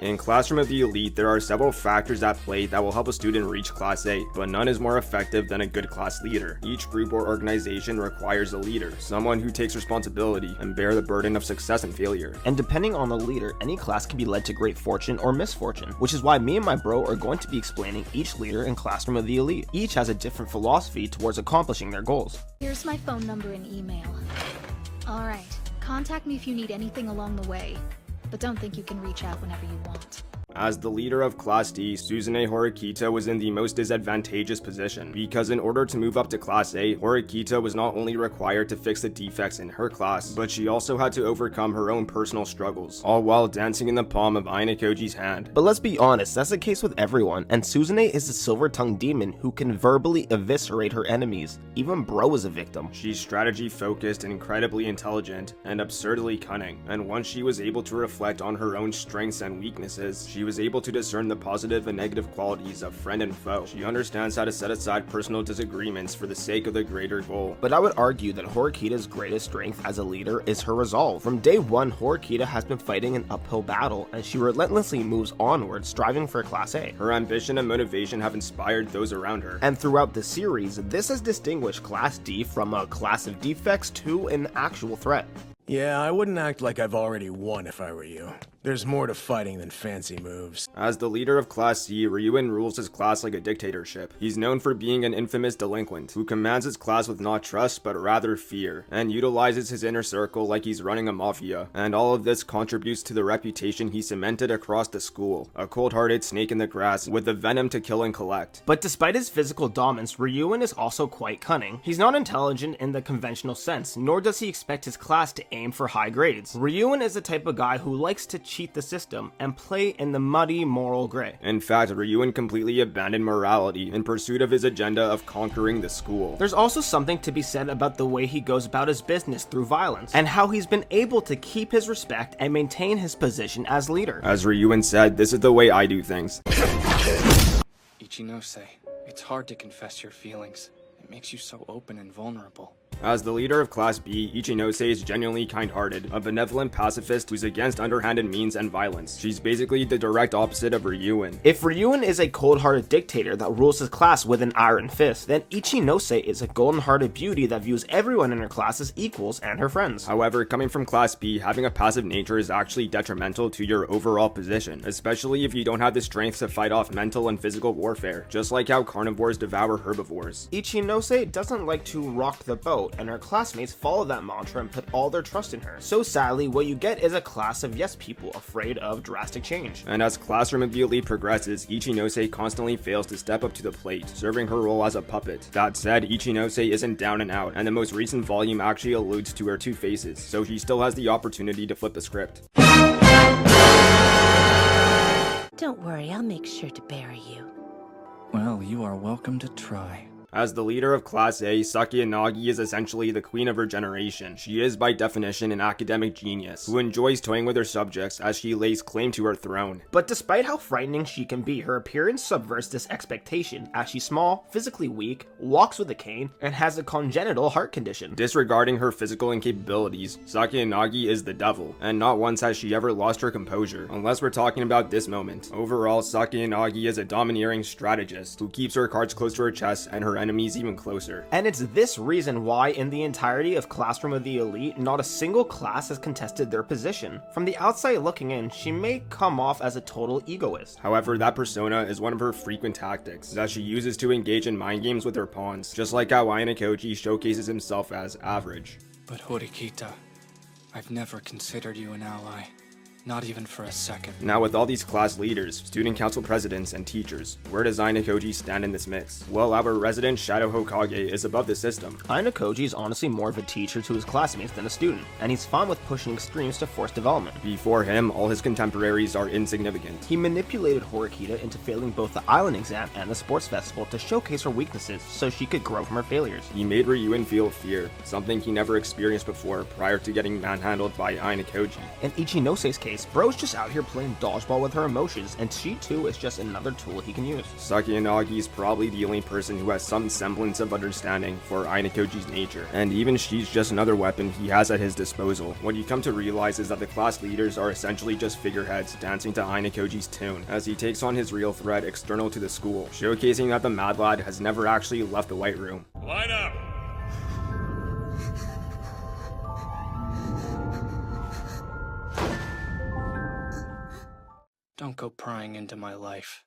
In Classroom of the Elite, there are several factors at play that will help a student reach Class A, but none is more effective than a good class leader. Each group or organization requires a leader, someone who takes responsibility and bear the burden of success and failure. And depending on the leader, any class can be led to great fortune or misfortune, which is why me and my bro are going to be explaining each leader in Classroom of the Elite. Each has a different philosophy towards accomplishing their goals. Here's my phone number and email. Alright, contact me if you need anything along the way, but don't think you can reach out whenever you want. As the leader of Class D, Suzune Horikita was in the most disadvantageous position, because in order to move up to Class A, Horikita was not only required to fix the defects in her class, but she also had to overcome her own personal struggles, all while dancing in the palm of Ainakoji's hand. But let's be honest, that's the case with everyone, and Suzune is a silver-tongued demon who can verbally eviscerate her enemies. Even Bro is a victim. She's strategy-focused, incredibly intelligent, and absurdly cunning, and once she was able to reflect on her own strengths and weaknesses, she was able to discern the positive and negative qualities of friend and foe. She understands how to set aside personal disagreements for the sake of the greater goal. But I would argue that Horikita's greatest strength as a leader is her resolve. From day one, Horikita has been fighting an uphill battle, and she relentlessly moves onward, striving for Class A. Her ambition and motivation have inspired those around her. And throughout the series, this has distinguished Class D from a class of defects to an actual threat. Yeah, I wouldn't act like I've already won if I were you. There's more to fighting than fancy moves. As the leader of Class C, Ryuen rules his class like a dictatorship. He's known for being an infamous delinquent, who commands his class with not trust but rather fear, and utilizes his inner circle like he's running a mafia. And all of this contributes to the reputation he cemented across the school, a cold-hearted snake in the grass with the venom to kill and collect. But despite his physical dominance, Ryuen is also quite cunning. He's not intelligent in the conventional sense, nor does he expect his class to aim for high grades. Ryuen is the type of guy who likes to cheat the system and play in the muddy moral gray. In fact, Ryuen completely abandoned morality in pursuit of his agenda of conquering the school. There's also something to be said about the way he goes about his business through violence, and how he's been able to keep his respect and maintain his position as leader. As Ryuen said, this is the way I do things. Ichinose, it's hard to confess your feelings. It makes you so open and vulnerable. As the leader of Class B, Ichinose is genuinely kind-hearted, a benevolent pacifist who's against underhanded means and violence. She's basically the direct opposite of Ryuen. If Ryuen is a cold-hearted dictator that rules his class with an iron fist, then Ichinose is a golden-hearted beauty that views everyone in her class as equals and her friends. However, coming from Class B, having a passive nature is actually detrimental to your overall position, especially if you don't have the strength to fight off mental and physical warfare, just like how carnivores devour herbivores. Ichinose doesn't like to rock the boat, and her classmates follow that mantra and put all their trust in her. So sadly, what you get is a class of yes people afraid of drastic change. And as Classroom of the Elite progresses, Ichinose constantly fails to step up to the plate, serving her role as a puppet. That said, Ichinose isn't down and out, and the most recent volume actually alludes to her two faces, so she still has the opportunity to flip the script. Don't worry, I'll make sure to bury you. Well, you are welcome to try. As the leader of Class A, Sakiyanagi is essentially the queen of her generation. She is by definition an academic genius, who enjoys toying with her subjects as she lays claim to her throne. But despite how frightening she can be, her appearance subverts this expectation, as she's small, physically weak, walks with a cane, and has a congenital heart condition. Disregarding her physical incapabilities, Sakiyanagi is the devil, and not once has she ever lost her composure, unless we're talking about this moment. Overall, Sakiyanagi is a domineering strategist, who keeps her cards close to her chest and her enemies even closer. And it's this reason why in the entirety of Classroom of the Elite, not a single class has contested their position. From the outside looking in, she may come off as a total egoist. However, that persona is one of her frequent tactics that she uses to engage in mind games with her pawns, just like how Ainakoji showcases himself as average. But Horikita, I've never considered you an ally. Not even for a second. Now with all these class leaders, student council presidents, and teachers, where does Ainakoji stand in this mix? Well, our resident Shadow Hokage is above the system. Ainakoji is honestly more of a teacher to his classmates than a student, and he's fine with pushing extremes to force development. Before him, all his contemporaries are insignificant. He manipulated Horikita into failing both the island exam and the sports festival to showcase her weaknesses so she could grow from her failures. He made Ryuen feel fear, something he never experienced before prior to getting manhandled by Ainakoji. In Ichinose's case, case, bro's just out here playing dodgeball with her emotions, and she too is just another tool he can use. Sakiyanagi is probably the only person who has some semblance of understanding for Ainakoji's nature, and even she's just another weapon he has at his disposal. What you come to realize is that the class leaders are essentially just figureheads dancing to Ainakoji's tune, as he takes on his real threat external to the school, showcasing that the Mad Lad has never actually left the White Room. Line up! Don't go prying into my life.